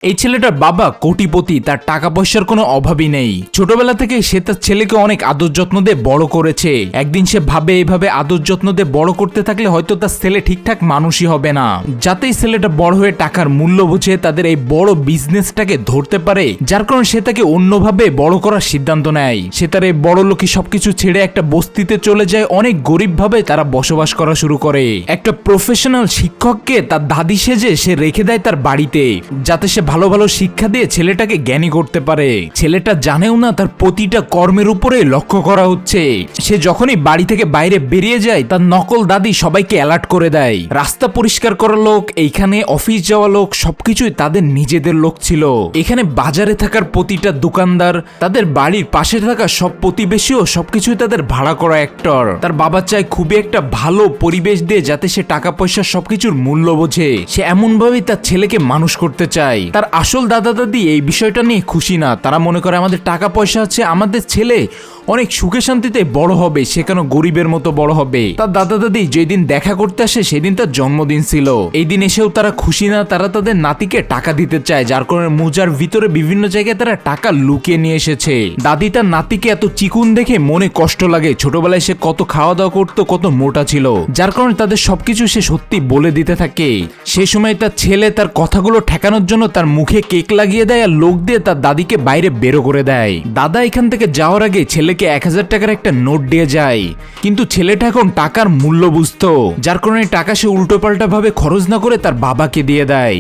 এই ছেলেটার বাবা কোটিপতি, তার টাকা পয়সার কোনো অভাবই নেই। ছোটবেলা থেকে সে তার ছেলেকে অনেক আদর যত্ন দিয়ে বড় করেছে। একদিন সে ভাবে এইভাবে আদর যত্ন দিয়ে বড় করতে থাকলে হয়তো তার ছেলে ঠিকঠাক মানুষই হবে না। যাতেই ছেলেটা বড় হয়ে টাকার মূল্য বুঝে তাদের এই বড় বিজনেসটাকে ধরতে পারে, যার কারণে সে তাকে অন্যভাবে বড় করার সিদ্ধান্ত নেয়। সে তার এই বড় লোকই সবকিছু ছেড়ে একটা বস্তিতে চলে যায়। অনেক গরিব ভাবে তারা বসবাস করা শুরু করে। একটা প্রফেশনাল শিক্ষককে তার দাদি সেজে সে রেখে দেয় তার বাড়িতে, যাতে সে ভালো ভালো শিক্ষা দিয়ে ছেলেটাকে জ্ঞানী করতে পারে। ছেলেটা জানেও না তার প্রতিটা কর্মের উপরে লক্ষ্য করা হচ্ছে। সে যখনই বাড়ি থেকে বাইরে বেরিয়ে যায় তার নকল দাদি সবাইকে অ্যালার্ট করে দেয়। রাস্তা পরিষ্কার করা লোক, এইখানে অফিস যাওয়া লোক, সবকিছুই তাদের নিজেদের লোক ছিল। এখানে বাজারে থাকার প্রতিটা দোকানদার, তাদের বাড়ির পাশে থাকা সব প্রতিবেশীও সবকিছুই তাদের ভাড়া করা অ্যাক্টর। তার বাবা চায় খুবই একটা ভালো পরিবেশ দিয়ে যাতে সে টাকা পয়সা সবকিছুর মূল্য বোঝে। সে এমন ভাবেই তার ছেলেকে মানুষ করতে চায়। তার আসল দাদা দাদি এই বিষয়টা নিয়ে খুশি না। তারা মনে করে আমাদের টাকা পয়সা আছে, আমাদের ছেলে অনেক সুখে শান্তিতে বড় হবে, সে কেন গরিবের মতো বড় হবে। তার দাদা দাদি যেদিন দেখা করতে আসে সেদিন তার জন্মদিন ছিল। এই দিন এসেও তারা খুশি না। তারা তাদের নাতিকে টাকা দিতে চায়, যার কারণে মোজার ভিতরে বিভিন্ন জায়গায় তারা টাকা লুকিয়ে নিয়ে এসেছে। দাদি তার নাতিকে এত চিকুন দেখে মনে কষ্ট লাগে। ছোটবেলায় সে কত খাওয়া দাওয়া করতো, কত মোটা ছিল, যার কারণে তাদের সবকিছু সে সত্যি বলে দিতে থাকে। সে সময় তার ছেলে তার কথাগুলো ঠেকানোর জন্য তার মুখে কেক লাগিয়ে দেয় আর লোক দিয়ে তার দাদিকে বাইরে বেরো করে দেয়। দাদা এখান থেকে যাওয়ার আগে ছেলেকে 1000 টাকার একটা নোট দিয়ে যায়, কিন্তু ছেলেটা এখন টাকার মূল্য বুঝতো, যার কারণে টাকা সে উল্টোপাল্টা ভাবে খরচ না করে তার বাবাকে দিয়ে দেয়।